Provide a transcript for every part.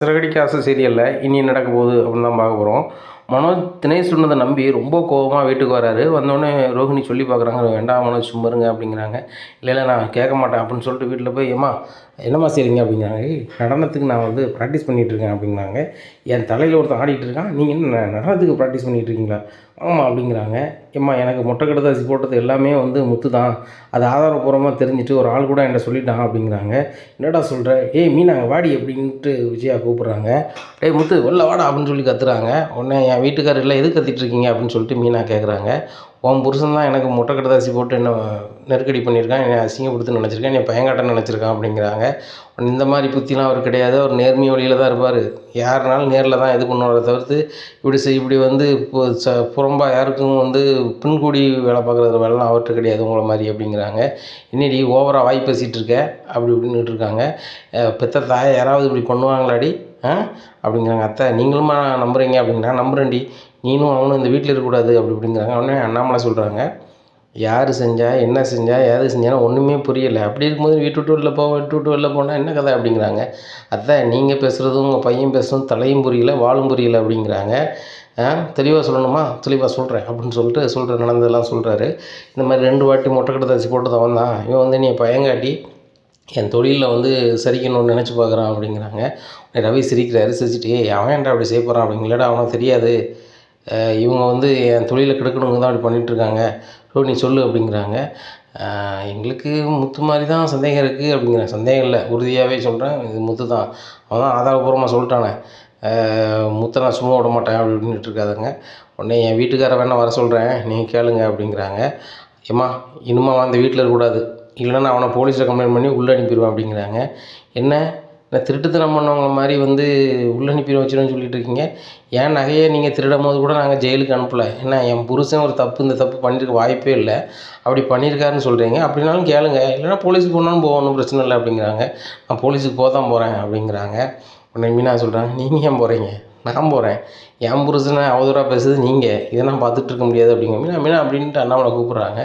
சிறகடிக்க ஆசை சீரியலில் இனி நடக்க போகுது அப்படின்னு தான் பார்க்க போகிறோம். மனோஜ் தினேஷ் சொன்னதை நம்பி ரொம்ப கோவமாக வீட்டுக்கு வராரு. வந்தோடனே ரோஹிணி சொல்லி பார்க்குறாங்க, வேண்டாம் மனோஜ் சும்மா இருங்க அப்படிங்கிறாங்க. இல்லை நான் கேட்க மாட்டேன் அப்படின்னு சொல்லிட்டு வீட்டில் போய், ஏம்மா என்னம்மா செய்கிறீங்க அப்படிங்கிறாங்க. நடனத்துக்கு நான் ப்ராக்டிஸ் பண்ணிகிட்ருக்கேன் அப்படிங்கிறாங்க. என் தலையில் ஒருத்தன் ஆடிட்டு இருக்கான், நீங்கள் என்ன நடனத்துக்கு ப்ராக்டிஸ் பண்ணிகிட்டு இருக்கீங்களா? ஆமாம் அப்படிங்கிறாங்க. ஏம்மா எனக்கு மொட்டை கடுதாசி போட்டது எல்லாமே முத்து தான், அது ஆதாரப்பூர்வமாக தெரிஞ்சுட்டு ஒரு ஆள் கூட என்கிட்ட சொல்லிட்டான் அப்படிங்கிறாங்க. என்னடா சொல்கிற? ஏய் மீனா வாடி அப்படின்ட்டு விஜயா கூப்பிட்றாங்க. டேய் முத்து வெளில வாடா அப்படின்னு சொல்லி கத்துறாங்க. உடனே என் வீட்டுக்காரர் இல்லை எது கத்திட்டு இருக்கீங்க அப்படின்னு சொல்லிட்டு மீனா கேட்குறாங்க. உன் புருஷன் தான் எனக்கு மொட்டை கடுதாசி போட்டு என்ன நெருக்கடி பண்ணியிருக்கான், என்னை அசிங்கப்படுத்துன்னு நினச்சிருக்கேன், என்னை பயங்காட்டன்னு நினச்சிருக்கான் அப்படிங்கிறாங்க. இந்த மாதிரி புத்திலாம் அவர் கிடையாது, அவர் நேர்மை வழியில் தான் இருப்பார். யாருனாலும் நேரில் தான் இது பண்ணுவாரை தவிர்த்து இப்படி இப்போ புறம்பா யாருக்கும் பின்கூடி வேலை பார்க்குற வேலைலாம் அவர்கிட்ட கிடையாது உங்களை மாதிரி அப்படிங்கிறாங்க. என்னடி ஓவராக வாய் பேசிகிட்டு இருக்க அப்படி இப்படின்னுட்டு இருக்காங்க. பெத்த தாயை யாராவது இப்படி பண்ணுவாங்களாடி அப்படிங்கிறாங்க. அத்தை நீங்களுமா நம்புறீங்க அப்படிங்கிறாங்க. நம்புறேன்டி, நீனும் அவனும் இந்த வீட்டில் இருக்கக்கூடாது அப்படி இப்படிங்கிறாங்க. உடனே அண்ணாமலை சொல்கிறாங்க, யார் செஞ்சா என்ன செஞ்சா ஏது செஞ்சாலும் ஒன்றுமே புரியலை, அப்படி இருக்கும்போது விட்டு வெளில போனால் என்ன கதை அப்படிங்கிறாங்க. அதான் நீங்கள் பேசுகிறதும் உங்கள் பையன் பேசுகிறதும் தலையும் புரியல வாழும் புரியலை அப்படிங்கிறாங்க. தெளிவாக சொல்லணுமா? தெளிவாக சொல்கிறேன் அப்படின்னு சொல்லிட்டு நடந்ததெல்லாம் சொல்கிறாரு. இந்த மாதிரி 2 வாட்டி மொட்டை கடுதாசி போட்டு தான் வந்தான் இவன் நீ பயங்காட்டி என் தொழிலில் சரிக்கணும்னு நினச்சி பார்க்குறான் அப்படிங்கிறாங்க. ரவி சிரிக்கிறாரு. சிரிச்சுட்டு அவன் ஏன்டா அப்படி செய்ய போகிறான் அப்படிங்களா, அவனுக்கு தெரியாது, இவங்க என் தொழிலை கெடுக்கணுங்க தான் அப்படி பண்ணிகிட்ருக்காங்க, நீ சொல்லு அப்படிங்கிறாங்க. எங்களுக்கு முத்து மாதிரி தான் சந்தேகம் இருக்குது அப்படிங்கிறேன். சந்தேகம் இல்லை, உறுதியாகவே சொல்கிறேன், இது முத்து தான், அவன் தான் ஆதாரபூர்வமாக சொல்லிட்டானே, முத்தை நான் சும்மா விட மாட்டேன் அப்படி இப்படின்ட்டு இருக்காதுங்க. உடனே என் வீட்டுக்காரை வேணால் வர சொல்கிறேன், நீங்கள் கேளுங்க அப்படிங்கிறாங்க. ஏம்மா இனிமே அந்த வீட்டில் இருக்கக்கூடாது, இல்லைன்னா அவனை போலீஸில் கம்ப்ளைண்ட் பண்ணி உள்ளே அனுப்பிடுவேன் அப்படிங்கிறாங்க. என்ன நான் திருட்டுத்தனம் பண்ணவங்க மாதிரி உள்ளே அனுப்பி வச்சிடுன்னு சொல்லிட்டு இருக்கீங்க? என் நகையை நீங்கள் திருடும் போது கூட நாங்கள் ஜெயிலுக்கு அனுப்பலை. ஏன்னா என் புருஷன் இந்த தப்பு பண்ணியிருக்க வாய்ப்பே இல்லை, அப்படி பண்ணியிருக்காருன்னு சொல்கிறீங்க. அப்படின்னாலும் கேளுங்க, இல்லைன்னா போலீஸுக்கு போனாலும் போகணும், பிரச்சனை இல்லை அப்படிங்கிறாங்க. நான் போலீஸுக்கு தான் போகிறேன் அப்படிங்கிறாங்க. உடனே மீனா சொல்கிறாங்க, நீங்கள் ஏன் போகிறீங்க? நான் போகிறேன், என் புருஷனை அவதூறாக பேசுறது நீங்கள், இதை நான் பார்த்துட்டு இருக்க முடியாது அப்படிங்கிற மீனா அப்படின்ட்டு அண்ணாமலை கூப்பிட்றாங்க.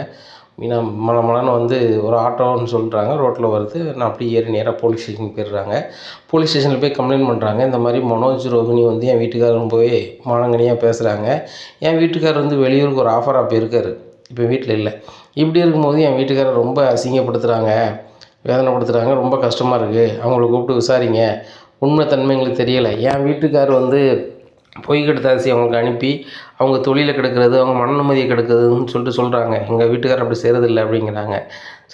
மீனா மலன்னு ஒரு ஆட்டோன்னு சொல்கிறாங்க, ரோட்டில் வருது. நான் அப்படியே ஏறி நேராக போலீஸ் ஸ்டேஷனுக்கு போயிடுறாங்க. போலீஸ் ஸ்டேஷனில் போய் கம்ப்ளைண்ட் பண்ணுறாங்க. இந்த மாதிரி மனோஜ் ரோஹிணி என் வீட்டுக்காரர் போய் மானங்கனியாக பேசுகிறாங்க. என் வீட்டுக்காரர் வெளியூருக்கு ஒரு ஆஃபராக போயிருக்காரு, இப்போ வீட்டில் இல்லை. இப்படி இருக்கும்போது என் வீட்டுக்காரர் ரொம்ப அசிங்கப்படுத்துகிறாங்க, வேதனைப்படுத்துகிறாங்க, ரொம்ப கஷ்டமாக இருக்குது, அவங்கள கூப்பிட்டு விசாரிங்க, உண்மை தன்மை எங்களுக்கு தெரியலை. என் வீட்டுக்காரர் பொய் கடுதாசி அவங்களுக்கு அனுப்பி அவங்க தொழிலை கெடுக்கிறது, அவங்க மன நிம்மதியை கெடுக்கிறதுன்னு சொல்கிறாங்க. எங்கள் வீட்டுக்காரர் அப்படி செய்கிறதில்ல அப்படிங்கிறாங்க.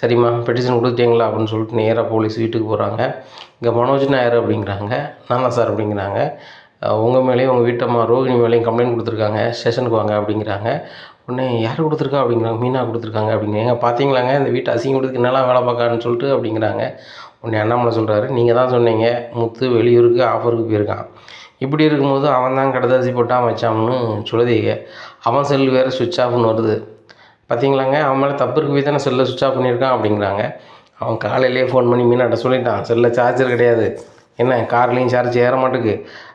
சரிம்மா பெட்டிஷன் கொடுத்துட்டீங்களா அப்படின்னு சொல்லிட்டு நேராக போலீஸ் வீட்டுக்கு போகிறாங்க. இங்கே மனோஜ்னா யார் அப்படிங்கிறாங்க. நான் தான் சார் அப்படிங்கிறாங்க. உங்கள் மேலேயும் உங்கள் வீட்டம்மா ரோஹிணி மேலேயும் கம்ப்ளைண்ட் கொடுத்துருக்காங்க, ஸ்டேஷனுக்கு வாங்க அப்படிங்கிறாங்க. உடனே யார் கொடுத்துருக்கா அப்படிங்கிறாங்க. மீனா கொடுத்துருக்காங்க அப்படிங்கிறாங்க. பார்த்தீங்களாங்க இந்த வீட்டை அசிங்கப்படுறதுக்கு என்னெல்லாம் வேலை பார்க்கான்னு சொல்லிட்டு அப்படிங்கிறாங்க. உடனே அண்ணாமலை சொல்கிறாரு, நீங்கள் தான் சொன்னீங்க முத்து வெளியூருக்கு ஆஃபருக்கு போயிருக்கான், இப்படி இருக்கும்போது அவன் தான் கடுதாசி போட்டான் வச்சான்னு சொல்லுதீங்க, அவன் செல் வேறு சுவிட்ச் ஆஃப்னு வருது, பார்த்தீங்களாங்க அவன் மேலே தப்பு இருக்கு போய் தானே செல்லை சுவிட்ச் ஆஃப் பண்ணியிருக்கான் அப்படிங்கிறாங்க. அவன் காலையிலேயே ஃபோன் பண்ணி மீனாட்ட சொல்லிட்டான், செல்லில் சார்ஜர் கிடையாது, என்ன கார்லேயும் சார்ஜ் ஏற மாட்டேக்கு,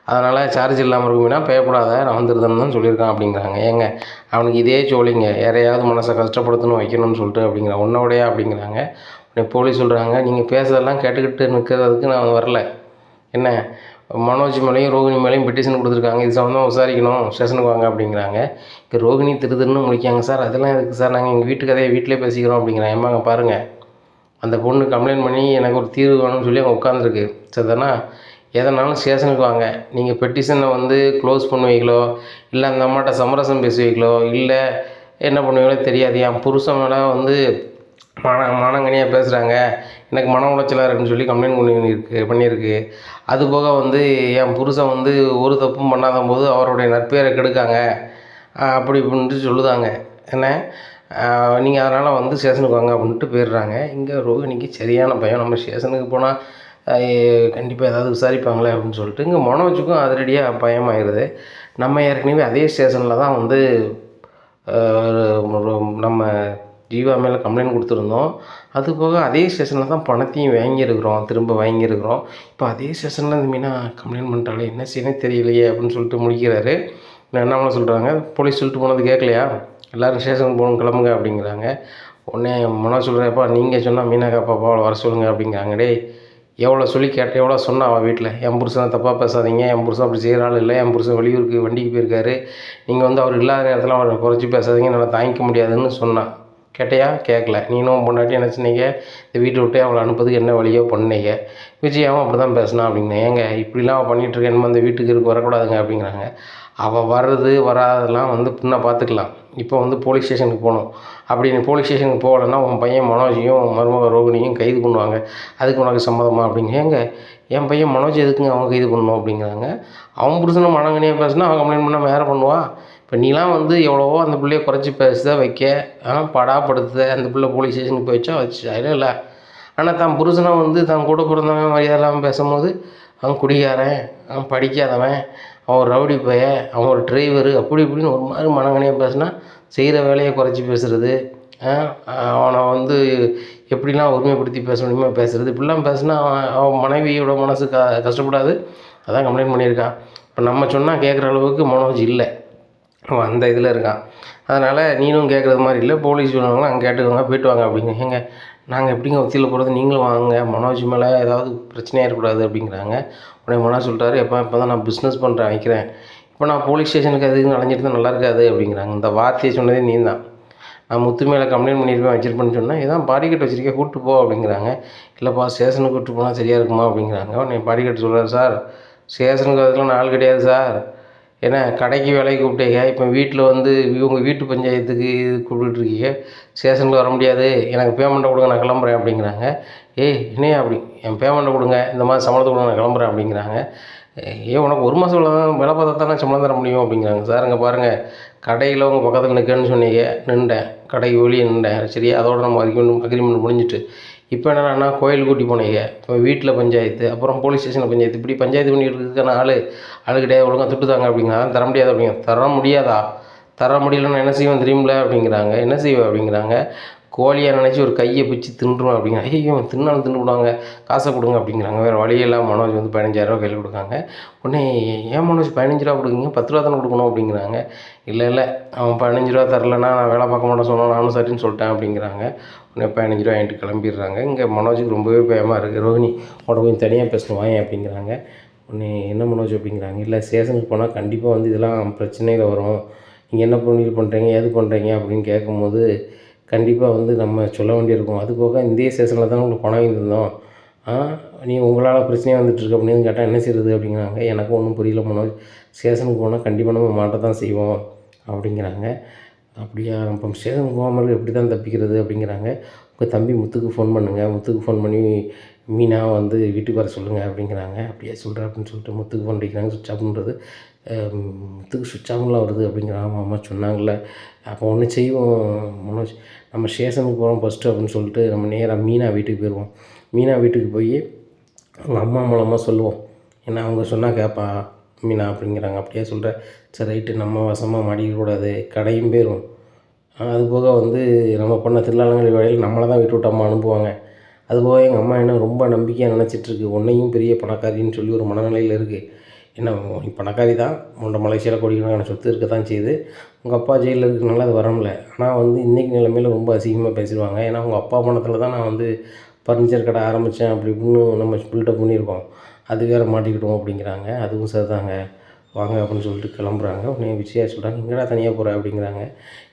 அதனால் சார்ஜ் இல்லாமல் இருக்கும் மீனா, பயப்படாத நான் வந்துருந்தேன்னு தான் சொல்லியிருக்கான் அப்படிங்கிறாங்க. ஏங்க அவனுக்கு இதே சொல்லிங்க, யாரையாவது மனசை கஷ்டப்படுத்தணும் வைக்கணும்னு சொல்லிட்டு அப்படிங்கிறான். உன்னோடையா அப்படிங்கிறாங்க. உடனே போலீஸ் சொல்கிறாங்க, நீங்கள் பேசுறதெல்லாம் கேட்டுக்கிட்டு நிற்கிறதுக்கு நான் வரல, என்ன மனோஜ் மேலேயும் ரோஹிணி மேலேயும் பெட்டிஷன் கொடுத்துருக்காங்க, இது சம்மந்தமாக விசாரிக்கணும், ஸ்டேஷனுக்கு வாங்க அப்படிங்கிறாங்க. இங்கே ரோஹிணி திருன்னு முடிக்காங்க சார், அதெல்லாம் இருக்குது சார், நாங்கள் எங்கள் வீட்டு கதையை வீட்டிலே பேசிக்கிறோம் அப்படிங்கிறாங்க. ஏமாங்க பாருங்கள், அந்த பொண்ணு கம்ப்ளைண்ட் பண்ணி எனக்கு ஒரு தீர்வு வேணும்னு சொல்லி அவங்க உட்காந்துருக்கு, சரிதானா? எதனாலும் ஸ்டேஷனுக்கு வாங்க, நீங்கள் பெட்டிஷனை க்ளோஸ் பண்ணுவீங்களோ, இல்லை அந்த அம்மாட்ட சமரசம் பேசுவீங்களோ, இல்லை என்ன பண்ணுவீங்களோ தெரியாது, என் புருஷன் மேலே மானங்கனியாக பேசுகிறாங்க, எனக்கு மன உளைச்சலாக இருக்குன்னு சொல்லி கம்ப்ளைண்ட் பண்ணியிருக்கு. அதுபோக என் புருஷன் ஒரு தப்பும் பண்ணாத போது அவருடைய நற்பெயரை கெடுக்காங்க அப்படி இப்படின்ட்டு சொல்லுதாங்க. என்ன நீங்கள் அதனால் ஸ்டேஷனுக்கு வாங்க அப்படின்ட்டு போயிடுறாங்க. இங்கே ரோஹிணிக்கு சரியான பயம், நம்ம ஸ்டேஷனுக்கு போனால் கண்டிப்பாக ஏதாவது விசாரிப்பாங்களே அப்படின்னு சொல்லிட்டு இங்கே மனோஜுக்கும் அதிரடியாக பயமாகிடுது. நம்ம ஏற்கனவே அதே ஸ்டேஷனில் தான் நம்ம ஜீவா மேலே கம்ப்ளைண்ட் கொடுத்துருந்தோம். அதுபோக அதே ஸ்டேஷனில் தான் பணத்தையும் திரும்ப வாங்கியிருக்கிறோம். இப்போ அதே ஸ்டேஷனில் இந்த மீனா கம்ப்ளைண்ட் பண்ணிட்டாலே என்ன செய்யணும் தெரியலையே அப்படின்னு சொல்லிட்டு முடிக்கிறாரு. என்ன சொல்கிறாங்க, போலீஸ் சொல்லிட்டு போனது கேட்கலையா, எல்லோரும் ஸ்டேஷனுக்கு போகணும் கிளம்புங்க அப்படிங்கிறாங்க. உடனே மனோ சொல்கிறப்பா நீங்கள் சொன்னால் மீனாக்கா பாப்பாவை வர சொல்லுங்கள் அப்படிங்கிறாங்க. டேய் எவ்வளோ சொல்லி கேட்டேன், எவ்வளோ சொன்னா அவள் வீட்டில், என் புருஷனை தப்பாக பேசாதீங்க, என் புருஷன் அப்படி செய்கிற ஆள் இல்லை, என் புருஷன் வெளியூருக்கு வண்டிக்கு போயிருக்காரு, நீங்கள் வந்து அவர் இல்லாத நேரத்தில் அவரை குறைச்சி பேசாதீங்க, என்னால் தாங்கிக்க முடியாதுன்னு சொன்னான். கேட்டையா? கேட்கல. நீனும் பொண்டாட்டி என்ன சொன்னீங்க, இந்த வீட்டை விட்டு அவளை அனுப்புறதுக்கு என்ன வழியோ பண்ணீங்க. விஜயாவும் அப்படி தான் பேசினா அப்படின்னேன். ஏங்க இப்படிலாம் அவள் பண்ணிகிட்ருக்கேன், நம்ம அந்த வீட்டுக்கு இருக்கு வரக்கூடாதுங்க அப்படிங்கிறாங்க. அவள் வர்றது வராதெல்லாம் வந்து பின்ன பார்த்துக்கலாம், இப்போ வந்து போலீஸ் ஸ்டேஷனுக்கு போகணும். அப்படி நீ போலீஸ் ஸ்டேஷனுக்கு போகலன்னா உன் பையன் மனோஜையும் மருமக ரோகிணியும் கைது பண்ணுவாங்க, அதுக்கு உனக்கு சம்மதமா அப்படிங்க. ஏங்க என் பையன் மனோஜ் எதுக்குங்க அவங்க கைது பண்ணணும் அப்படிங்கிறாங்க. அவன் புருஷனை மனங்கனியாக பேசினா அவன் கம்ப்ளைண்ட் பண்ணால் வேறு பண்ணுவா. இப்போ நீலாம் வந்து எவ்வளவோ அந்த பிள்ளைய குறைச்சி பேச வைக்க படாப்படுத்த அந்த பிள்ளை போலீஸ் ஸ்டேஷனுக்கு போய் வச்சு அதில் இல்லை. ஆனால் தான் புருஷனை வந்து தான் கூட பிறந்தவன் மரியாதை இல்லாமல் பேசும்போது அவன் குடிகாரன், அவன் படிக்காதவன், அவன் ஒரு ரவுடி பைய, அவன் ஒரு டிரைவரு, அப்படி இப்படின்னு ஒரு மாதிரி மனங்கனியாக பேசினா செய்கிற வேலையை குறைச்சி பேசுகிறது, அவனை வந்து எப்படிலாம் ஒருமைப்படுத்தி பேச முடியுமோ பேசுகிறது, இப்படிலாம் பேசுனா அவன் மனைவியோட மனசு கஷ்டப்படாது. அதான் கம்ப்ளைண்ட் பண்ணியிருக்கான். இப்போ நம்ம சொன்னால் கேட்குற அளவுக்கு மனோஜ் இல்லை, அவன் அந்த இதில் இருக்கான். அதனால் நீனும் கேட்குறது மாதிரி இல்லை, போலீஸ் சொல்லுவாங்களா அங்கே கேட்டுக்கோங்க போய்ட்டு வாங்க அப்படிங்க. ஏங்க நாங்கள் எப்படிங்க வக்கீலில் போகிறது, நீங்களும் வாங்க, மனோஜ் மேலே ஏதாவது பிரச்சனையாக இருக்கக்கூடாது அப்படிங்கிறாங்க. உடனே மனோஜ் சொல்லிட்டாரு, இப்போ தான் நான் பிஸ்னஸ் பண்ணுறேன் வைக்கிறேன், இப்போ நான் போலீஸ் ஸ்டேஷனுக்கு அதுக்கு அலைஞ்சிட்டு தான் நல்லா இருக்காது அப்படிங்கிறாங்க. இந்த வார்த்தையை சொன்னதே நீ தான். நான் முத்து மேலே கம்ப்ளைண்ட் பண்ணியிருப்பேன் வச்சிருப்பேன்னு சொன்னேன், இதான் பாடிக்கட்டு வச்சுருக்கேன் கூப்பிட்டு போ அப்படிங்கிறாங்க. இல்லைப்பா ஸ்டேஷனுக்கு கூப்பிட்டு போனால் சரியாக இருக்குமா அப்படிங்கிறாங்க. உடனே பாடிக்கட்டு சொல்கிறார், சார் ஸ்டேஷனுக்கு அதுக்கெலாம் நான் ஆள் கிடையாது சார், ஏன்னா கடைக்கு வேலைக்கு கூப்பிட்டீங்க, இப்போ வீட்டில் வந்து உங்கள் வீட்டு பஞ்சாயத்துக்கு இது கூப்பிட்டுருக்கீங்க, ஸ்டேஷனுக்கு வர முடியாது, எனக்கு பேமெண்ட்டை கொடுங்க நான் கிளம்புறேன் அப்படிங்கிறாங்க. ஏய் என்னையா அப்படி, என் பேமெண்ட்டை கொடுங்க, இந்த மாதிரி சம்பளத்தை கொடுங்க நான் கிளம்புறேன் அப்படிங்கிறாங்க. உனக்கு ஒரு மாதம் வேலை பார்த்தா தானே சம்பளம் தர முடியும் அப்படிங்கிறாங்க. சார் இங்கே பாருங்கள், கடையில் உங்கள் பக்கத்தில் நிற்கன்னு சொன்னீங்க, நின்றேன், கடைக்கு வெளியே நின்றேன், சரி அதோட நம்ம அக்ரிமெண்ட் முடிஞ்சிட்டு, இப்போ என்னன்னா கோயிலுக்கு கூட்டி போனீங்க, இப்போ வீட்டில் பஞ்சாயத்து, அப்புறம் போலீஸ் ஸ்டேஷனில் பஞ்சாயத்து, இப்படி பஞ்சாயத்து பண்ணிட்டு இருக்கிறதுக்கான ஆள் கிடையாது, ஒழுங்காக துட்டுதாங்க அப்படிங்கிறாங்க. தர முடியாது அப்படிங்க. தர முடியாதா? தர முடியலன்னு என்ன செய்வேன் தெரியுமில்ல அப்படிங்கிறாங்க. என்ன செய்வேன் அப்படிங்கிறாங்க. கோழியை நினச்சி ஒரு கையை பிச்சு தின்றுவேன் அப்படிங்கிறாங்க. ஐயோ தின்னாலும் தின்னு விடுவாங்க, காசை கொடுங்க அப்படிங்கிறாங்க. வேறு வழியெல்லாம் மனோஜ் வந்து 15,000 கையில் கொடுக்காங்க. உடனே ஏன் மனோஜ் 15 ரூபா கொடுக்குங்க, 10 ரூபா தானே கொடுக்கணும் அப்படிங்கிறாங்க. இல்லை அவன் 15 ரூபா தரலன்னா நான் வேலை பார்க்க மாட்டேன் சொன்னான், நானும் சரின்னு சொல்லிட்டேன் அப்படிங்கிறாங்க. உடனே 15 ரூபா வாங்கிட்டு கிளம்பிடுறாங்க. இங்கே மனோஜுக்கு ரொம்பவே பயமாக இருக்குது. ரோஹிணி உடனே கொஞ்சம் தனியாக பேசணும் வாங்க அப்படிங்கிறாங்க. உடனே என்ன மனோஜ் அப்படிங்கிறாங்க. இல்லை ஸ்டேஷனுக்கு போனால் கண்டிப்பாக வந்து இதெல்லாம் பிரச்சனையில் வரும், நீங்கள் என்ன பண்ணுறீங்க ஏது பண்ணுறீங்க அப்படின்னு கேட்கும்போது கண்டிப்பாக வந்து நம்ம சொல்ல வேண்டியிருக்கும். அது போக இந்திய ஸ்டேஷனில் தான் உங்களுக்கு பணம் வாங்கியிருந்தோம், நீ உங்களால் பிரச்சனையாக வந்துட்டுருக்கு அப்படின்னு கேட்டால் என்ன செய்கிறது அப்படிங்கிறாங்க. எனக்கு ஒன்றும் புரியல மனோஜ், ஸ்டேஷனுக்கு போனால் கண்டிப்பாக நம்ம மாட்ட தான் செய்வோம் அப்படிங்கிறாங்க. அப்படியா, இப்போ ஸ்டேஷனுக்கு போகாமல் எப்படி தான் தப்பிக்கிறது அப்படிங்கிறாங்க. உங்கள் தம்பி முத்துக்கு ஃபோன் பண்ணுங்கள், முத்துக்கு ஃபோன் பண்ணி மீனா வந்து வீட்டுக்கு வர சொல்லுங்கள் அப்படிங்கிறாங்க. அப்படியே சொல்கிறேன் அப்படின்னு சொல்லிட்டு முத்துக்கு ஃபோன் அடிக்கிறாங்க. சுவிட்ச் ஆஃப்ன்றது முத்துக்கு சுவிட்ச் ஆஃப்லாம் வருது அப்படிங்கிறாங்க. ஆமாம் அம்மா சொன்னாங்கள்ல, அப்போ ஒன்று செய்வோம் மனோஜ், நம்ம ஸ்டேஷனுக்கு போகிறோம் ஃபஸ்ட்டு அப்படின்னு சொல்லிட்டு நம்ம நேராக மீனா வீட்டுக்கு போயிடுவோம். மீனா வீட்டுக்கு போய் அவங்க அம்மா மூலமாக சொல்லுவோம், ஏன்னா அவங்க சொன்னால் கேட்பா மீனா அப்படிங்கிறாங்க. அப்படியே சொல்கிறேன். சரி ரைட்டு, நம்ம வசமாக மாட்டிக்கக்கூடாது, கடையும் போயிடும், அதுபோக வந்து நம்ம பண்ண திருநாளங்கள் வேலையில் நம்மளை தான் வீட்டு விட்டு அம்மா அனுப்புவாங்க. அதுபோக எங்கள் அம்மா என்ன ரொம்ப நம்பிக்கையாக நினச்சிட்ருக்கு, உன்னையும் பெரிய பணக்காரின்னு சொல்லி ஒரு மனநிலையில் இருக்குது. என்ன நீ பணக்காரி தான், உன்னை மலேசியாவில் கோடிக்கணக்கான சொத்து இருக்க தான் செய்யுது, உங்கள் அப்பா ஜெயிலில் இருக்கிறனால அது வரமில்ல, ஆனால் வந்து இன்றைக்கி நிலைமையில் ரொம்ப அசிங்கமாக பேசிடுவாங்க. ஏன்னா உங்கள் அப்பா பணத்தில் தான் நான் வந்து ஃபர்னிச்சர் கடை ஆரம்பித்தேன் அப்படி இப்படின்னு நம்ம பில்டப் பண்ணியிருக்கோம், அது வேறு மாட்டிக்கிட்டோம் அப்படிங்கிறாங்க. அதுவும் சரிதாங்க, வாங்க அப்படின்னு சொல்லிட்டு கிளம்புறாங்க. உடனே விஜயா சொல்கிறாங்க, எங்கடா தனியாக போகிற அப்படிங்கிறாங்க.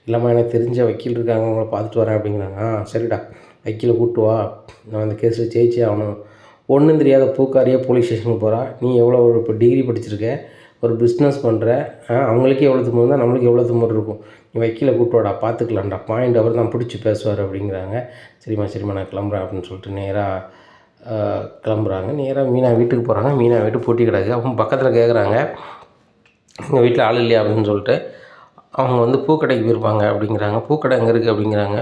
இல்லைம்மா எனக்கு தெரிஞ்ச வக்கீல் இருக்காங்க, அவங்கள பார்த்துட்டு வரேன் அப்படிங்கிறாங்க. சரிடா வக்கீலை கூப்பிட்டு வா, நான் அந்த கேஸில் ஜெயிச்சே ஆகணும். ஒன்றும் தெரியாத பூக்காரியாக போலீஸ் ஸ்டேஷனுக்கு போகிறா, நீ எவ்வளோ ஒரு இப்போ டிகிரி படிச்சிருக்க, ஒரு பிஸ்னஸ் பண்ணுற, அவங்களுக்கே எவ்வளோ தும்பு இருந்தால் நம்மளுக்கு எவ்வளோ தும்பு இருக்கும், நீ வக்கீலை கூப்பிட்டு வாடா பார்த்துக்கலாம்டா, பாயிண்ட் அவர் தான் பிடிச்சி பேசுவார் அப்படிங்கிறாங்க. சரிம்மா நான் கிளம்புறேன் அப்படின்னு சொல்லிட்டு நேராக கிளம்புறாங்க. நேராக மீனா வீட்டுக்கு போகிறாங்க. மீனா வீட்டு பூட்டி கிடக்கு. அவங்க பக்கத்தில் கேட்குறாங்க, எங்கள் வீட்டில் ஆள் இல்லையா அப்படின்னு சொல்லிட்டு. அவங்க வந்து பூக்கடைக்கு போயிருப்பாங்க அப்படிங்கிறாங்க. பூக்கடை எங்கே இருக்குது அப்படிங்கிறாங்க.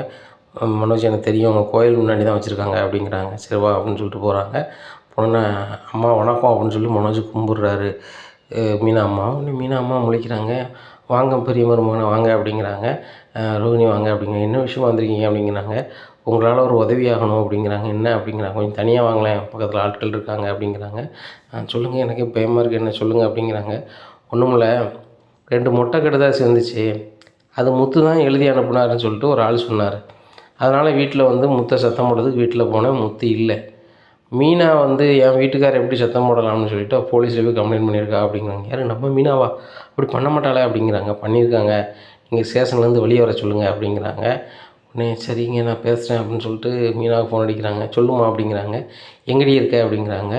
மனோஜ் எனக்கு தெரியும், அவங்க கோயில் முன்னாடி தான் வச்சுருக்காங்க அப்படிங்கிறாங்க. சரி வா அப்படின்னு சொல்லிட்டு போகிறாங்க. போனோன்னே அம்மா வணக்கம் அப்படின்னு சொல்லி மனோஜ் கும்பிட்றாரு மீனா அம்மா. உடனே மீனா அம்மா முழிக்கிறாங்க, வாங்க பெரிய மருமகனை வாங்க அப்படிங்கிறாங்க. ரோஹிணி வாங்க அப்படிங்கிற, என்ன விஷயமா வந்திருக்கீங்க அப்படிங்கிறாங்க. உங்களால் ஒரு உதவி ஆகணும் அப்படிங்கிறாங்க. என்ன அப்படிங்கிறாங்க. கொஞ்சம் தனியாக வாங்களேன், பக்கத்தில் ஆட்கள் இருக்காங்க அப்படிங்கிறாங்க. சொல்லுங்கள் எனக்கே பயமாக இருக்குது, என்ன சொல்லுங்கள் அப்படிங்கிறாங்க. ஒன்றுமில்ல, 2 மொட்டை கடுதாசி வந்துச்சு, அது முத்து தான் எழுதி அனுப்புனாருன்னு சொல்லிட்டு ஒரு ஆள் சொன்னார். அதனால் வீட்டில் வந்து முத்தை சத்தம் போடுறதுக்கு வீட்டில் போனேன், முத்து இல்லை. மீனா வந்து என் வீட்டுக்காரர் எப்படி சத்தம் போடலாம்னு சொல்லிட்டு போலீஸில் போய் கம்ப்ளைண்ட் பண்ணியிருக்கா அப்படிங்கிறாங்க. யார் நம்ம மீனாவா? அப்படி பண்ண மாட்டாளே அப்படிங்கிறாங்க. பண்ணியிருக்காங்க, நீங்கள் ஸ்டேஷன்லேருந்து வெளியே வர சொல்லுங்கள் அப்படிங்கிறாங்க. உடனே சரிங்க நான் பேசுகிறேன் அப்படின்னு சொல்லிட்டு மீனாவுக்கு ஃபோன் அடிக்கிறாங்க. சொல்லுமா அப்படிங்கிறாங்க. எங்கடி இருக்க அப்படிங்கிறாங்க.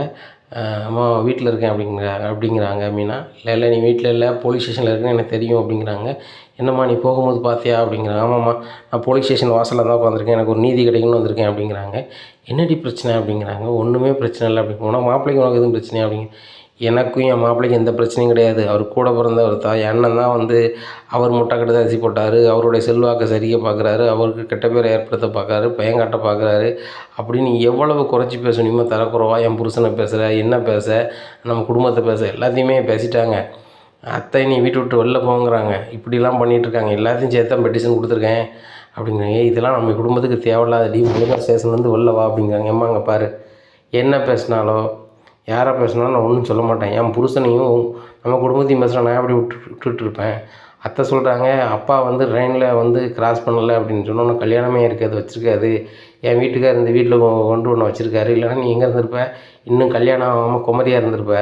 அம்மா வீட்டில் இருக்கேன் அப்படிங்கிறாங்க மீனா. இல்லை நீ வீட்டில் இல்லை போலீஸ் ஸ்டேஷனில் இருக்கேன்னு எனக்கு தெரியும் அப்படிங்கிறாங்க. என்னம்மா நீ போகும்போது பார்த்தியா அப்படிங்கிறாங்க. ஆமாம்மா நான் போலீஸ் ஸ்டேஷன் வாசலில் தான் உட்காந்துருக்கேன், எனக்கு ஒரு நீதி கிடைக்குன்னு வந்திருக்கேன் அப்படிங்கிறாங்க. என்னடி பிரச்சனை அப்படிங்கிறாங்க. ஒன்றுமே பிரச்சனை இல்லை அப்படிங்க. உனக்கு மாப்பிள்ளைக்கு உனக்கு எதுவும் பிரச்சனையா அப்படிங்க. எனக்கும் என் மாப்பிள்ளைக்கு எந்த பிரச்சனையும் கிடையாது. அவர் கூட பிறந்தவர் தான். என் அண்ணன் தான் வந்து அவர் முட்டை கட்டு அரிசி போட்டார், அவருடைய செல்வாக்கை சரியாக பார்க்குறாரு, அவருக்கு கெட்ட பேரை ஏற்படுத்த பார்க்குறாரு, பையன் காட்ட பார்க்குறாரு அப்படின்னு எவ்வளவு குறைச்சி பேசணுமோ தரக்குறைவா என் புருஷனை பேசுகிற, என்ன பேச, நம்ம குடும்பத்தை பேச எல்லாத்தையுமே பேசிட்டாங்க. அத்தை நீ வீட்டை விட்டு வெளில போங்கிறாங்க. இப்படிலாம் பண்ணிகிட்ருக்காங்க. எல்லாத்தையும் சேர்த்து தான் பெட்டிஷன் கொடுத்துருக்கேன் அப்படிங்கிறாங்க. இதெல்லாம் நம்ம குடும்பத்துக்கு தேவையில்லாதடி, ஒழுங்கா ஸ்டேஷன்லேருந்து வெளில வா அப்படிங்கிறாங்க. ஏம்மா அங்கே பாரு, என்ன பேசினாலோ யாரை பேசினாலும் நான் ஒன்றும் சொல்ல மாட்டேன். என் புருஷனையும் நம்ம குடும்பத்தையும் பேசுகிறேன், நான் எப்படி விட்டுட்ருப்பேன். அத்தை சொல்கிறாங்க, அப்பா வந்து ட்ரெயினில் வந்து கிராஸ் பண்ணலை அப்படின்னு சொன்னோன்னே கல்யாணமே இருக்காது, வச்சுருக்காது. என் வீட்டுக்கார் இந்த வீட்டில் கொண்டு ஒன்று வச்சுருக்காரு, இல்லைன்னா நீ எங்கே இருந்திருப்ப, இன்னும் கல்யாணம் ஆகாமல் குமரியாக இருந்திருப்ப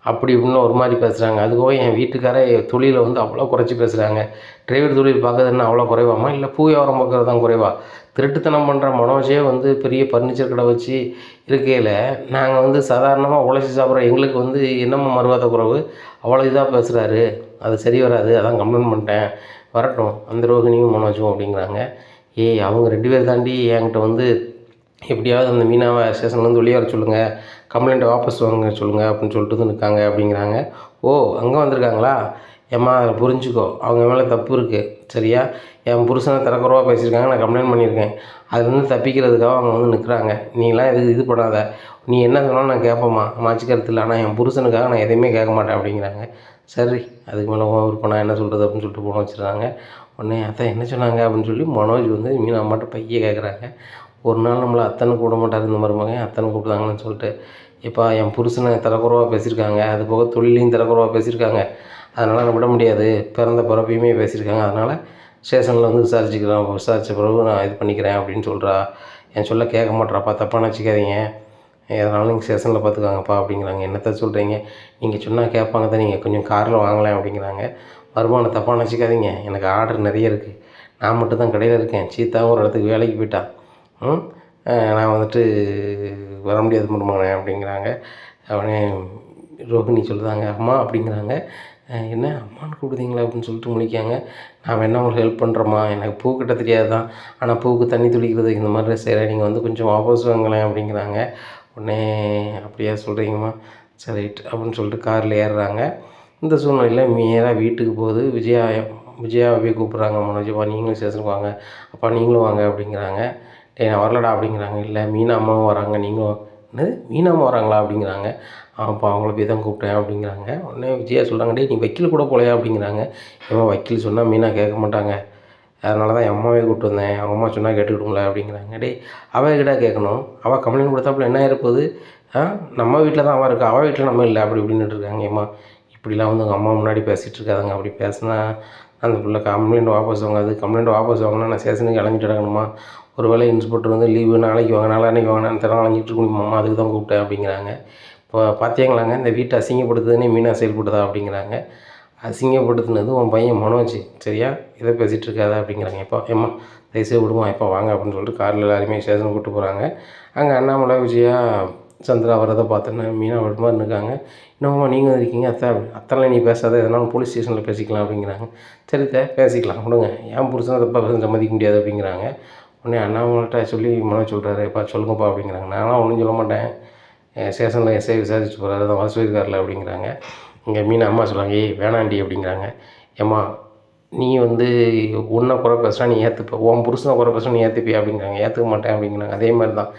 அப்படி இப்படின்னு ஒரு மாதிரி பேசுகிறாங்க. அதுபோக என் வீட்டுக்காரே தொழிலை வந்து அவ்வளோ குறைச்சி பேசுகிறாங்க. டிரைவர் தொழில் பார்க்கறது என்ன அவ்வளோ குறைவாமா, இல்லை பூ வியாபாரம் பார்க்குறது தான் குறைவா? திருட்டுத்தனம் பண்ணுற மனோஜே வந்து பெரிய ஃபர்னிச்சர் கடை வச்சு இருக்கையில் நாங்கள் வந்து சாதாரணமாக உழைச்சி சாப்பிட்ற எங்களுக்கு வந்து என்னம்மா மறுவாத குறைவு? அவ்வளோ இதாக பேசுகிறாரு, அது சரி வராது, அதான் கம்ப்ளைண்ட் பண்ணிட்டேன், வரட்டும் அந்த ரோகிணியும் மனோஜும் அப்படிங்கிறாங்க. ஏய் அவங்க 2 பேர் தாண்டி என்கிட்ட வந்து எப்படியாவது அந்த மீனாவை ஸ்டேஷன்லேருந்து வெளியே வர சொல்லுங்கள், கம்ப்ளைண்ட்டை வாபஸ் வாங்க சொல்லுங்கள் அப்படின்னு சொல்லிட்டு வந்து நிற்காங்க அப்படிங்கிறாங்க. ஓ அங்கே வந்திருக்காங்களா? ஏம்மா அதில் புரிஞ்சுக்கோ, அவங்க மேலே தப்பு இருக்குது சரியா? என் புருஷனை தரக்குறவா பேசியிருக்காங்க, நான் கம்ப்ளைண்ட் பண்ணியிருக்கேன். அதுலேருந்து தப்பிக்கிறதுக்காக அவங்க வந்து நிற்கிறாங்க. நீலாம் இது பண்ணாத, நீ என்ன சொன்னாலும் நான் கேட்பேம்மா, மாச்சிக்கிறது இல்லை, ஆனால் என் புருஷனுக்காக நான் எதையுமே கேட்க மாட்டேன் அப்படிங்கிறாங்க. சரி அதுக்கு மேலே விருப்பம், நான் என்ன சொல்கிறது அப்படின்னு சொல்லிட்டு போன வச்சுருக்காங்க. உடனே அத்தை என்ன சொன்னாங்க அப்படின்னு சொல்லி மனோஜ் வந்து மீனா அம்மாட்ட பைய கேட்குறாங்க. ஒரு நாள் நம்மளை அத்தனை கூப்பிட மாட்டார் இந்த மருமகன், அத்தனை கூப்பிடுதாங்கன்னு சொல்லிட்டு. எப்பா என் புருஷனை தரக்குறவா பேசியிருக்காங்க, அது போக தொழிலையும் தரக்குறவா பேசியிருக்காங்க, அதனால் நான் விட முடியாது, பிறந்த பிறப்பையுமே பேசியிருக்காங்க, அதனால் ஸ்டேஷனில் வந்து விசாரித்த பிறகு நான் இது பண்ணிக்கிறேன் அப்படின்னு சொல்கிறா. என் சொல்ல கேட்க மாட்டேறாப்பா, தப்பாக நினச்சிக்காதீங்க, எதனாலும் நீங்கள் ஸ்டேஷனில் பார்த்துக்காங்கப்பா அப்படிங்கிறாங்க. என்னத்த சொல்கிறீங்க, நீங்கள் சொன்னால் கேட்பாங்க தான், நீங்கள் கொஞ்சம் காரில் வாங்கலாம் அப்படிங்கிறாங்க. வருமானம் தப்பாக நினச்சிக்காதீங்க, எனக்கு ஆர்டர் நிறைய இருக்குது, நான் மட்டும் தான் கடையில் இருக்கேன், சீத்தாவும் ஒரு இடத்துக்கு வேலைக்கு போயிட்டான், நான் வந்துட்டு வர முடியாது மருமகனே அப்படிங்கிறாங்க. அவனே ரோஹிணி சொல்லுதாங்க அம்மா அப்படிங்கிறாங்க. என்ன அம்மான்னு கூப்பிடுதீங்களா அப்படின்னு சொல்லிட்டு முழிக்காங்க. நான் வேணா உங்களுக்கு ஹெல்ப் பண்ணுறேம்மா, எனக்கு பூ கட்ட தெரியாது தான், ஆனால் பூவுக்கு தண்ணி துளிக்கிறது இந்த மாதிரி செய்கிறேன், நீங்கள் வந்து கொஞ்சம் வாபஸ் வாங்கலேன் அப்படிங்கிறாங்க. உடனே அப்படியா சொல்கிறீங்கம்மா, சரி ரைட் அப்படின்னு சொல்லிட்டு காரில் ஏறுறாங்க. இந்த சூழ்நிலையில் நேராக வீட்டுக்கு போகுது. விஜயாவை போய் கூப்பிட்றாங்க. மனோஜப்பா நீங்களும் ஸ்டேஷனுக்கு வாங்க, அப்பா நீங்களும் வாங்க அப்படிங்கிறாங்க. டேய் நான் வரலடா அப்படிங்கிறாங்க. இல்லை மீனா அம்மாவும் வராங்க, நீங்களும். என்னது மீனா அம்மா வராங்களா அப்படிங்கிறாங்க. அப்போ அவங்கள போய் தான் கூப்பிட்டேன் அப்படிங்கிறாங்க. உடனே விஜயா சொல்கிறாங்க, டேய் நீ வக்கீல் கூட போலையா அப்படிங்கிறாங்க. ஏம்மா வக்கீல் சொன்னால் மீனா கேட்க மாட்டாங்க, அதனால தான் என் அம்மாவே கூப்பிட்டு வந்தேன், அவங்க அம்மா சொன்னால் கேட்டுக்கிட்டுங்களா அப்படிங்கிறாங்க. டேய் அவள் கிட்ட கேட்கணும், அவள் கம்ப்ளைண்ட் கொடுத்தாப்புல என்ன இருப்போது, நம்ம வீட்டில் தான் அவள் இருக்கா, அவள் வீட்டில் நம்ம இல்லை அப்படி இப்படின்னு இருக்காங்க. ஏம்மா இப்படிலாம் வந்து உங்கள் அம்மா முன்னாடி பேசிகிட்டு இருக்காதுங்க, அப்படி பேசினா அந்த பிள்ளை கம்ப்ளைண்ட் வாபஸ் வாங்காது, கம்ப்ளைண்ட் வாபஸ் வாங்கினா நான் ஸ்டேஷனுக்கு இறங்கிட்டு கிடக்கணுமா, ஒரு வேளை இன்ஸ்பெக்டர் வந்து லீவு நாளைக்கு வாங்க நாளான்னைக்கு வாங்கினான்னு தினம் அலைஞ்சிட்டு இருக்கணுமாம்மா, அதுக்கு தான் கூப்பிட்டேன் அப்படிங்கிறாங்க. இப்போ பார்த்தியாங்களாங்க இந்த வீட்டை அசிங்கப்படுத்துதுன்னே மீனா செயல்படுதா அப்படிங்கிறாங்க. அசிங்கப்படுத்துனது உன் பையன் மனோஜ் சரியா, இதை பேசிகிட்டு இருக்காதா அப்படிங்கிறாங்க. எப்போ ஏம்மா தயவுசெய்து விடுமா, எப்போ வாங்க அப்படின்னு சொல்லிட்டு காரில் எல்லாருமே ஸ்டேஷனுக்கு கூப்பிட்டு போகிறாங்க. அங்கே அண்ணாமலை விஜயா சந்திரா வரதை பார்த்தோன்னே மீனா விட மாதிரி இருக்காங்க. இன்னும்மா நீங்கள் இருக்கீங்க அத்தனை நீ பேசாத, எதனாலும் போலீஸ் ஸ்டேஷனில் பேசிக்கலாம் அப்படிங்கிறாங்க. சரி பேசிக்கலாம் விடுங்க, ஏன் புருஷனை தப்பாக பேச சம்மதிக்க முடியாது அப்படிங்கிறாங்க. உடனே அண்ணாமலைகிட்ட சொல்லி மனோஜ் சொல்கிறாரு, எப்பா சொல்லுங்கப்பா அப்படிங்கிறாங்க. நான்லாம் ஒன்றும் சொல்ல மாட்டேன், ஸ்டேஷனில் எஸ்ஐ விசாரிச்சு போகிறாரு தான் வர சொல்லியிருக்காருல அப்படிங்கிறாங்க. இங்கே மீனா அம்மா சொல்கிறாங்க, ஏய் வேணாண்டி அப்படிங்கிறாங்க. ஏம்மா நீ வந்து உன்னை குறை பேசுனா நீ ஏற்றுப்ப, உன் புருஷனை குறை பேசுனா நீ ஏற்றுப்பியா அப்படிங்கிறாங்க. ஏற்றுக்க மாட்டேன் அப்படிங்கிறாங்க. அதே மாதிரி தான்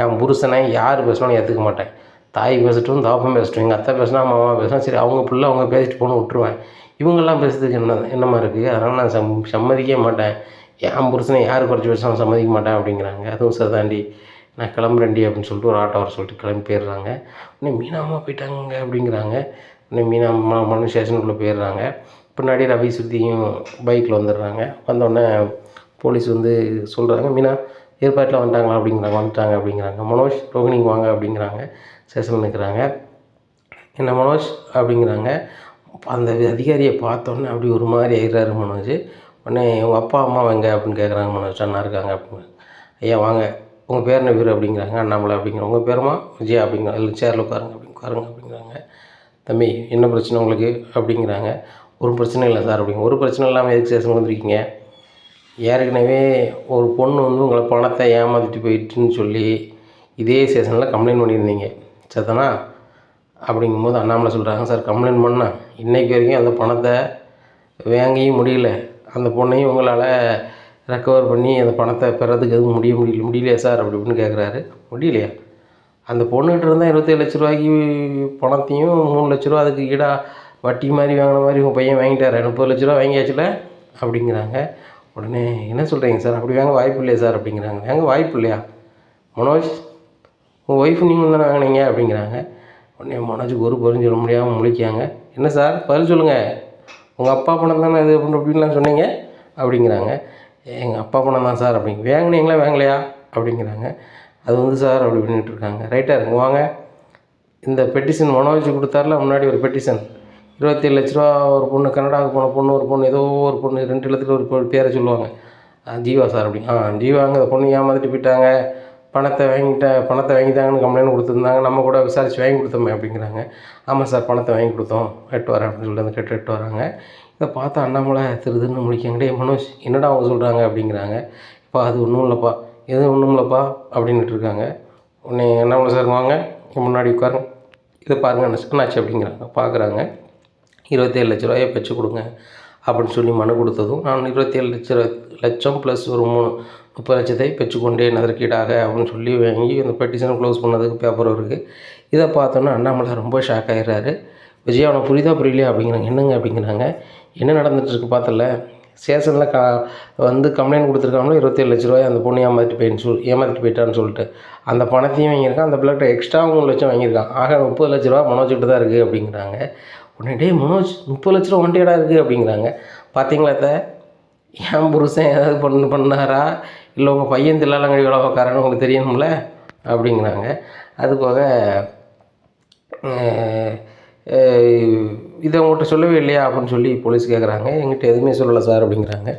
என் புருஷனை யார் பேசினாலும் ஏற்றுக்க மாட்டேன், தாய் பேசட்டும் தாப்பம் பேசட்டும், எங்கள் அத்தை பேசினா மாமா பேசினா சரி அவங்க பிள்ளை அவங்க பேசிட்டு போகணும் விட்டுருவேன், இவங்கெல்லாம் பேசுறதுக்கு என்னம்மா இருக்குது, அதனால் நான் சம்மதிக்கவே மாட்டேன், என் புருஷனை யார் குறைச்சி பேசினாலும் சம்மதிக்க மாட்டேன் அப்படிங்கிறாங்க. அதுவும் சரிதாண்டி, நான் கிளம்புறேன்டி அப்படின்னு சொல்லிட்டு ஒரு ஆட்டோ வர சொல்லிட்டு கிளம்பி போயிடுறாங்க. இன்னும் மீனா அம்மா போயிட்டாங்க அப்படிங்கிறாங்க. இன்னும் மீனா அம்மா மனு ஸ்டேஷனுக்குள்ளே போயிடுறாங்க. பின்னாடி ரவி சுத்தியும் பைக்கில் வந்துடுறாங்க. வந்தோடனே போலீஸ் வந்து சொல்கிறாங்க, மீனா ஏற்பாட்டில் வந்துட்டாங்களா அப்படிங்கிறாங்க. வந்துட்டாங்க அப்படிங்கிறாங்க. மனோஜ், ரோகிணிக்கு வாங்க அப்படிங்கிறாங்க. ஸ்டேஷனில் நிற்கிறாங்க. என்ன மனோஜ் அப்படிங்கிறாங்க. அந்த அதிகாரியை பார்த்தோன்னே அப்படி ஒரு மாதிரி ஆயிடுறாரு மனோஜ். உடனே உங்கள் அப்பா அம்மா எங்க அப்படின்னு கேட்குறாங்க மனோஜ். அண்ணா இருக்காங்க அப்படின்னு. ஐயா வாங்க, உங்கள் பேர் என்ன பேர் அப்படிங்கிறாங்க. அண்ணாமலை அப்படிங்கிறாங்க. உங்கள் பேருமா? விஜயா அப்படிங்கிற. இல்லை சேரில் உட்காருங்க உட்காருங்க அப்படிங்கிறாங்க. தம்பி என்ன பிரச்சனை உங்களுக்கு அப்படிங்கிறாங்க. ஒரு பிரச்சனை இல்லை சார் அப்படிங்க. ஒரு பிரச்சனை இல்லாமல் எதுக்கு ஸ்டேஷனுக்கு வந்திருக்கீங்க? ஏற்கனவே ஒரு பொண்ணு வந்து உங்களை பணத்தை ஏமாற்றிட்டு போயிட்டுன்னு சொல்லி இதே ஸ்டேஷனில் கம்ப்ளைண்ட் பண்ணியிருந்தீங்க, சரிதானா? அப்படிங்கும்போது அண்ணாமலை சொல்கிறாங்க, சார் கம்ப்ளைண்ட் பண்ணால் இன்றைக்கு வரைக்கும் அந்த பணத்தை வாங்கியும் முடியல, அந்த பொண்ணையும் உங்களால் ரெக்கவர் பண்ணி அந்த பணத்தை பெறதுக்கு எதுவும் முடியலையா சார் அப்படி இப்படின்னு கேட்குறாரு. முடியலையா? அந்த பொண்ணுகிட்ட இருந்தால் 27 லட்ச ரூபாய்க்கு பணத்தையும் 3 லட்ச ரூபா அதுக்கு ஈடாக வட்டி மாதிரி வாங்கின மாதிரி உங்கள் பையன் வாங்கிட்டார். 30 லட்ச ரூபா வாங்கியாச்சுல அப்படிங்கிறாங்க. உடனே என்ன சொல்கிறீங்க சார், அப்படி வாங்க வாய்ப்பு இல்லையா சார் அப்படிங்கிறாங்க. வாங்க வாய்ப்பு இல்லையா மனோஜ், உங்கள் ஒய்ஃபு நீங்கள் தானே வாங்கினீங்க அப்படிங்கிறாங்க. உடனே மனோஜுக்கு ஒரு பதிலும் சொல்ல முடியாமல் முழிக்காங்க. என்ன சார் பதில் சொல்லுங்கள், உங்கள் அப்பா பணம் தானே இது அப்படின்லாம் சொன்னீங்க அப்படிங்கிறாங்க. எங்கள் அப்பா பணம் தான் சார் அப்படிங்க. வாங்கினீங்களா வாங்கலையா அப்படிங்கிறாங்க. அது வந்து சார் அப்படி பண்ணிகிட்டு இருக்காங்க. ரைட்டாக இருக்குங்க வாங்க, இந்த பெட்டிஷன் மனோஜ் கொடுத்தாருல முன்னாடி ஒரு பெட்டிஷன், 27 லட்ச ரூபா ஒரு பொண்ணு, கனடாவுக்கு போன பொண்ணு, ஒரு பொண்ணு ஏதோ ஒரு பொண்ணு 2 இடத்துல ஒரு பேரை சொல்லுவாங்க, ஜீவா சார் அப்படிங்க. ஜீவாங்க அந்த பொண்ணு ஏமாற்றிட்டு போயிட்டாங்க, பணத்தை வாங்கிட்டாங்கன்னு கம்ப்ளைண்ட் கொடுத்துருந்தாங்க, நம்ம கூட விசாரித்து வாங்கி கொடுத்தோமே அப்படிங்கிறாங்க. ஆமாம் சார் பணத்தை வாங்கி கொடுத்தோம், எட்டு வரேன் அப்படின்னு சொல்லிட்டு அந்த எட்டு வராங்க. இதை பார்த்தா அண்ணாமலை திருதுன்னு முடிக்காங்க. டே மனோஜ் என்னடா அவங்க சொல்கிறாங்க அப்படிங்கிறாங்க. இப்போ அது ஒன்றும் இல்லைப்பா, எதுவும் ஒன்றும் இல்லைப்பா அப்படின்ட்டு இருக்காங்க. உடனே அண்ணாமலை சார் வாங்க முன்னாடி உட்காருங்க, இதை பாருங்கள் என்னாச்சு அப்படிங்கிறாங்க. பார்க்குறாங்க. 27 லட்ச ரூபாயை பெற்று கொடுங்க அப்படின்னு சொல்லி மனு கொடுத்ததும், நான் 27 லட்சம் ப்ளஸ் ஒரு 30 லட்சத்தை பெற்றுக்கொண்டேன் அதற்கீடாக அப்படின்னு சொல்லி வாங்கி அந்த பெட்டிஷனை க்ளோஸ் பண்ணதுக்கு பேப்பர் இருக்குது. இதை பார்த்தோன்னா அண்ணாமலை ரொம்ப ஷாக் ஆகிடுறாரு. விஜயா அவனை புரியலையா அப்படிங்கிறாங்க. என்னங்க அப்படிங்கிறாங்க. என்ன நடந்துகிட்ருக்கு பார்த்தல, ஸ்டேஷனில் வந்து கம்ப்ளைண்ட் கொடுத்துருக்காங்களோ 27 லட்ச ரூபாய் அந்த பொண்ணு ஏமாற்றிட்டு போயிட்டான்னு சொல்லிட்டு அந்த பணத்தையும் வாங்கியிருக்கான், அந்த பிள்ளைகிட்ட எக்ஸ்ட்ரா 3 லட்சம் வாங்கியிருக்கான். ஆக 30 லட்ச ரூபா மனோஜ்கிட்ட தான் இருக்குது அப்படிங்கிறாங்க. உடனே டே மனோஜ் 30 லட்ச ரூபா ஒன்றியடா இருக்குது அப்படிங்கிறாங்க. பார்த்தீங்களா அத்தை, என் புருஷன் ஏதாவது பண்ணாரா இல்லை உங்கள் பையன் தில்லாலங்கடி வேலைக்காரன்னு உங்களுக்கு தெரியணும்ல அப்படிங்கிறாங்க. அதுபோக இதை உங்கள்கிட்ட சொல்லவே இல்லையா அப்படின்னு சொல்லி போலீஸ் கேட்குறாங்க. எங்கிட்ட எதுவுமே சொல்லலை சார் அப்படிங்கிறாங்க.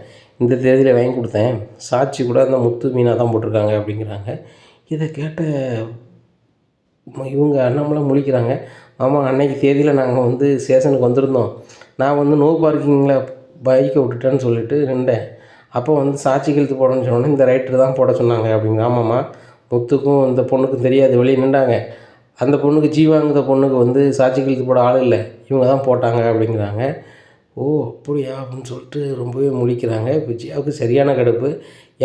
இந்த தேதியில் வாங்கி கொடுத்தேன், சாட்சி கூட அந்த முத்து மீனாக தான் போட்டிருக்காங்க அப்படிங்கிறாங்க. இதை கேட்ட இவங்க அண்ணாமலை முழிக்கிறாங்க. ஆமாம் அன்னைக்கு தேதியில் நாங்கள் வந்து ஸ்டேஷனுக்கு வந்திருந்தோம், நான் வந்து நோ பார்க்கிங்கில் பைக்கை விட்டுட்டேன்னு சொல்லிட்டு நின்றேன். அப்போ வந்து சாட்சி கழுத்து போடணும்னு சொன்னோன்னே இந்த ரைட்டர் தான் போட சொன்னாங்க அப்படிங்க. ஆமாம்மா, முத்துக்கும் இந்த பொண்ணுக்கும் தெரியாது, வெளியே நின்றாங்க. அந்த பொண்ணுக்கு ஜீவாங்கிற பொண்ணுக்கு வந்து சாட்சி கழுத்து போட ஆள் இல்லை, இவங்க தான் போட்டாங்க அப்படிங்கிறாங்க. ஓ அப்படியா அப்படின்னு சொல்லிட்டு ரொம்பவே முழிக்கிறாங்க. விஜயாவுக்கு சரியான கடுப்பு.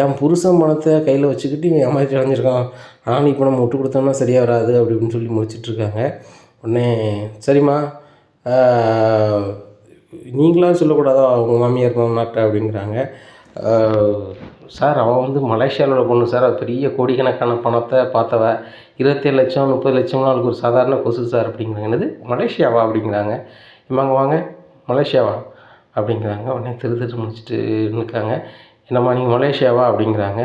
என் புருஷன் பணத்தை கையில் வச்சுக்கிட்டு இவன் ஏமாற்றி அடைஞ்சிருக்கான், ஆனால் இப்போ நம்ம விட்டு கொடுத்தோம்னா சரியாக வராது அப்படின்னு சொல்லி முடிச்சிட்ருக்காங்க. உடனே சரிம்மா, நீங்களாம் சொல்லக்கூடாதா அவங்க மாமியார் மாமனார்ட்ட அப்படிங்கிறாங்க. சார் அவன் வந்து மலேசியாவில் உள்ள பொண்ணு சார், அது பெரிய கோடிக்கணக்கான பணத்தை பார்த்தவ, 27 லட்சம் 30 லட்சம்லாம் அவளுக்கு ஒரு சாதாரண கொசு சார் அப்படிங்கிறாங்க. என்னது மலேசியாவா அப்படிங்கிறாங்க. இம்மாங்க வாங்க மலேசியாவா அப்படிங்கிறாங்க. உடனே திரு முடிச்சுட்டு இருக்காங்க. என்னம்மா நீங்கள் மலேசியாவா அப்படிங்கிறாங்க.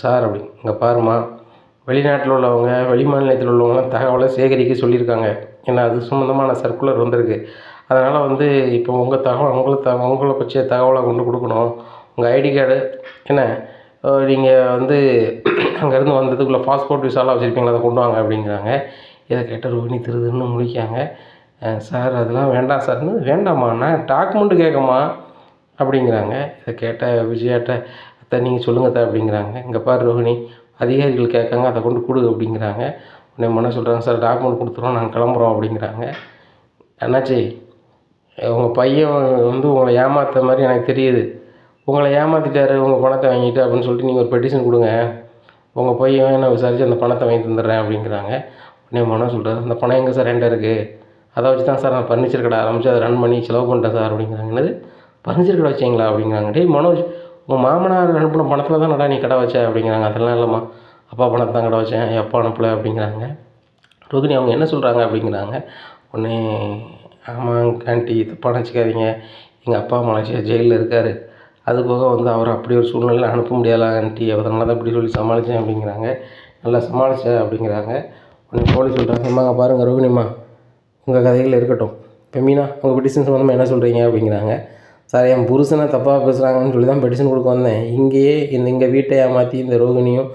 சார் அப்படி இங்கே பாருமா, வெளிநாட்டில் உள்ளவங்க வெளி மாநிலத்தில் உள்ளவங்களாம் தகவலை சேகரிக்க சொல்லியிருக்காங்க, ஏன்னா அது சம்மந்தமான சர்க்குலர் வந்திருக்கு. அதனால் வந்து இப்போ உங்கள் தகவல் உங்களை பற்றிய தகவலை கொண்டு கொடுக்கணும். உங்கள் ஐடி கார்டு என்ன, நீங்கள் வந்து அங்கேருந்து வந்ததுக்குள்ளே பாஸ்போர்ட் விசாலாம் வச்சுருப்பீங்களா, அதை கொண்டு வாங்க அப்படிங்கிறாங்க. இதை கேட்ட ரோஹிணி திருதுன்னு முழிக்காங்க. சார் அதெல்லாம் வேண்டாம் சார்னு. வேண்டாம்மா, நான் டாக்குமெண்ட்டு கேட்கம்மா அப்படிங்கிறாங்க. இதை கேட்ட விஜயாட்ட, அத்தை நீங்கள் சொல்லுங்கள் அத்தை அப்படிங்கிறாங்க. இங்கே பாரு ரோஹிணி, அதிகாரிகள் கேட்காங்க, அதை கொண்டு கொடு அப்படிங்கிறாங்க. உடனே மன சொல்கிறாங்க, சார் டாக்குமெண்ட் கொடுத்துருவோம், நாங்கள் கிளம்புறோம் அப்படிங்கிறாங்க. அண்ணாச்சி, உங்கள் பையன் வந்து உங்களை ஏமாற்ற மாதிரி எனக்கு தெரியுது, உங்களை ஏமாற்றிட்டாரு, உங்கள் பணத்தை வாங்கிட்டு அப்படின்னு சொல்லிட்டு நீங்கள் ஒரு பெட்டிஷன் கொடுங்க, உங்கள் பையன் நான் விசாரித்து அந்த பணத்தை வாங்கி தந்துடுறேன் அப்படிங்கிறாங்க. உடனே மனம் சொல்கிறார், அந்த பணம் எங்கே சார் என்கிட்ட இருக்குது, அதை வச்சு தான் சார் நான் ஃபர்னிச்சர் கடை ஆரம்பித்து அதை ரன் பண்ணி செலவு பண்ணிட்டேன் சார் அப்படிங்கிறாங்க. என்னது ஃபர்னிச்சர் கடை வச்சிங்களா அப்படிங்கிறாங்க. டேய் மனோஜ், உங்கள் மாமனார் அனுப்பின பணத்தில் தான் நடா நீ கடை வச்ச அப்படிங்கிறாங்க. அதெல்லாம் இல்லைம்மா, அப்பா பணத்தை தான் கடை வச்சேன், என் அப்பா அனுப்பலை அப்படிங்கிறாங்க. ரோகிணி அவங்க என்ன சொல்கிறாங்க அப்படிங்கிறாங்க. உடனே ஆமாங்க ஆண்டி, தப்பாக நினச்சிக்காதீங்க, எங்கள் அப்பா மலேசியா ஜெயிலில் இருக்கார், அது போக வந்து அவரை அப்படி ஒரு சூழ்நிலையில் அனுப்ப முடியாதா ஆண்டி, அதனால தான் இப்படி சொல்லி சமாளித்தேன் அப்படிங்கிறாங்க. நல்லா சமாளித்த அப்படிங்கிறாங்க. உடனே போலீஸ் சொல்கிறாங்க, அம்மாங்க பாருங்கள் ரோகிணிம்மா, உங்கள் கதைகள் இருக்கட்டும், இப்போ மீனா உங்கள் பெட்டிஷன் சம்மந்தமாக என்ன சொல்கிறீங்க அப்படிங்கிறாங்க. சார் என் புருஷனை தப்பாக பேசுகிறாங்கன்னு சொல்லி தான் பெட்டிஷன் கொடுக்க வந்தேன். இங்கேயே எங்கள் வீட்டை ஏமாற்றி இந்த ரோகிணியும்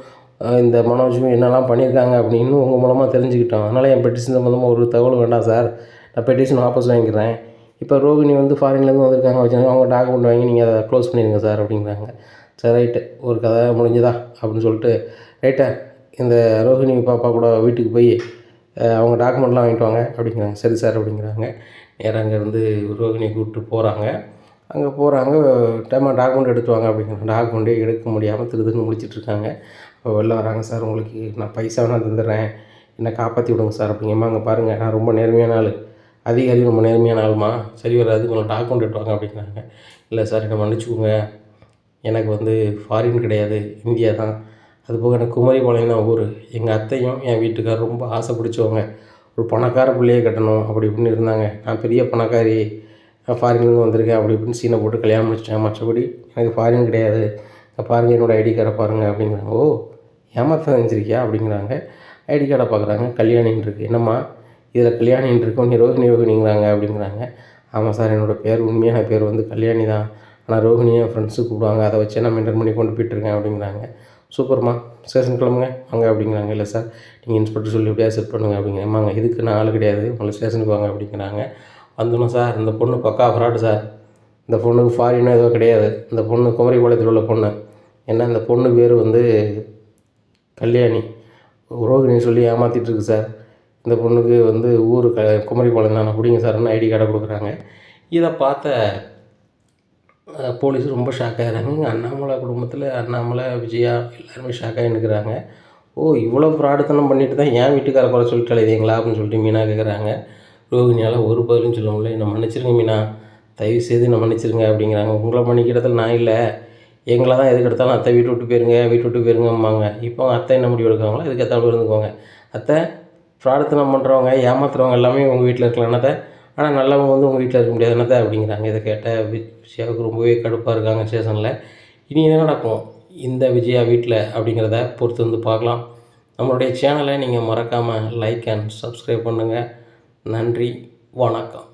இந்த மனோஜும் என்னெல்லாம் பண்ணியிருக்காங்க அப்படின்னு உங்கள் மூலமாக தெரிஞ்சுக்கிட்டோம். அதனால் என் பெட்டிஷன் சம்மந்தமாக ஒரு தகவல் வேண்டாம் சார், நான் பெட்டிஷன் வாபஸ் வாங்கிக்கிறேன். இப்போ ரோகிணி வந்து ஃபாரின்லேருந்து வந்திருக்காங்க வச்சுருக்காங்க, அவங்க டாக்குமெண்ட் வாங்கி நீங்கள் அதை க்ளோஸ் பண்ணிடுங்க சார் அப்படிங்கிறாங்க. சரி ரைட்டு, ஒரு கதை முடிஞ்சுதா அப்படின்னு சொல்லிட்டு ரைட்டா இந்த ரோகிணி பாப்பா கூட வீட்டுக்கு போய் அவங்க டாக்குமெண்ட்லாம் வாங்கிட்டு வாங்க அப்படிங்கிறாங்க. சரி சார் அப்படிங்கிறாங்க. நேராக அங்கேருந்து ரோகிணியை கூப்பிட்டு போகிறாங்க. அங்கே போகிறாங்க, டாக்குமெண்ட் எடுத்து வாங்க அப்படிங்கிறாங்க. டாக்குமெண்ட்டே எடுக்க முடியாமல் திருதுன்னு முழிச்சிட்ருக்காங்க. இப்போ வெளில வராங்க. சார் உங்களுக்கு நான் பைசா வேணால் தந்துடுறேன், என்னை காப்பாற்றி விடுங்க சார் அப்படிங்கம்மா. அங்கே பாருங்கள் நான் ரொம்ப நேர்மையான ஆள், அதிகாரி ரொம்ப நேர்மையான ஆளுமா, சரி வராது, உங்களை டாக்குமெண்ட் எடுத்துவாங்க அப்படிங்கிறாங்க. இல்லை சார் என்னை மன்னிச்சுக்கோங்க, எனக்கு வந்து ஃபாரின் கிடையாது, இந்தியா தான். அதுபோக எனக்கு குமரிபாளையம் தான் ஊர். எங்கள் அத்தையும் என் வீட்டுக்காரர் ரொம்ப ஆசை பிடிச்சவங்க, ஒரு பணக்கார பிள்ளையே கட்டணும் அப்படி இப்படின்னு இருந்தாங்க. நான் பெரிய பணக்காரி, நான் ஃபாரின்லேருந்து வந்திருக்கேன் அப்படி இப்படின்னு சீனை போட்டு கல்யாணம் முடிச்சிட்டேன். மற்றபடி எனக்கு ஃபாரின் கிடையாது, பாருங்கள் என்னோடய ஐடி கார்டை பாருங்கள் அப்படிங்கிறாங்க. ஓ ஏமாற்ற நினச்சிருக்கியா அப்படிங்கிறாங்க. ஐடி கார்டை பார்க்குறாங்க, கல்யாணின்னு இருக்குது. என்னம்மா இதில் கல்யாணின்னு இருக்கும், நீ ரோகிணிங்கிறாங்க அப்படிங்கிறாங்க. ஆமாம் சார், என்னோடய பேர் உண்மையான பேர் வந்து கல்யாணி தான், ஆனால் ரோகிணியை என் ஃப்ரெண்ட்ஸு கூப்பிடுவாங்க, அதை வச்சு நான் மெயின்டைன் பண்ணி கொண்டு போயிட்டுருக்கேன் அப்படிங்கிறாங்க. சூப்பர்மா, ஸ்டேஷன் கிளம்புங்க வாங்க அப்படிங்கிறாங்க. இல்லை சார் நீங்கள் இன்ஸ்பெக்டர் சொல்லி எப்படியா செட் பண்ணுங்கள் அப்படிங்கிறேன். ஆமாங்க இதுக்கு நான் ஆள் கிடையாது, உங்களை ஸ்டேஷனுக்கு வாங்க அப்படிங்கிறாங்க. வந்தோன்னா சார் இந்த பொண்ணு பக்கா ஃப்ராடு சார், இந்த பொண்ணுக்கு ஃபாரினோ ஏதோ கிடையாது, இந்த பொண்ணு குமரிபாளையத்தில் உள்ள பொண்ணு, ஏன்னா இந்த பொண்ணு பேர் வந்து கல்யாணி, ரோகிணி சொல்லி ஏமாற்றிட்டுருக்கு சார், இந்த பொண்ணுக்கு வந்து ஊர் குமரிபாளையம் தானே, பிடிங்க சார்னு ஐடி கார்டை கொடுக்குறாங்க. இதை பார்த்த போலீஸ் ரொம்ப ஷாக் ஆகிறாங்க. இங்கே அண்ணாமலை குடும்பத்தில் அண்ணாமலை, விஜயா எல்லாருமே ஷாக் ஆகின்னுக்குறாங்க. ஓ இவ்வளோ ஃப்ராடுத்தனம் பண்ணிட்டு தான் என் வீட்டுக்கார குறை சொல்லிட்டு அழைதீங்களா அப்படின்னு சொல்லிட்டு மீனா கேட்குறாங்க. ரோகிணியால் ஒரு பதிலும் சொல்ல முடியல. என்னை மன்னிச்சிருங்க மீனா, தயவுசெய்து என்னை மன்னிச்சிருங்க அப்படிங்கிறாங்க. உங்களை மன்னிக்கிறதுல நான் இல்லை, எங்களை தான் எதுக்கு எடுத்தாலும் அத்தை வீட்டு விட்டு போயிருங்கம்பாங்க. இப்போ அத்தை என்ன முடிவு எடுக்காங்களோ இதுக்கு ஏற்ற இருந்துக்குவாங்க. அத்தை ஃப்ராடுத்தனம் பண்ணுறவங்க, ஏமாத்துறவங்க எல்லாமே உங்கள் வீட்டில் இருக்கலாம் என்னத்தை, ஆனால் நல்லவங்க வந்து உங்கள் வீட்டில் இருக்க முடியாது என்னத்தை அப்படிங்கிறாங்க. இதை கேட்ட விஜயாவுக்கு ரொம்பவே கடுப்பாக இருக்காங்க ஸ்டேஷனில். இனி என்ன நடக்கும் இந்த விஜயா வீட்டில் அப்படிங்கிறத பொறுத்து வந்து பார்க்கலாம். நம்மளுடைய சேனலை நீங்கள் மறக்காமல் லைக் அண்ட் சப்ஸ்கிரைப் பண்ணுங்கள். நன்றி, வணக்கம்.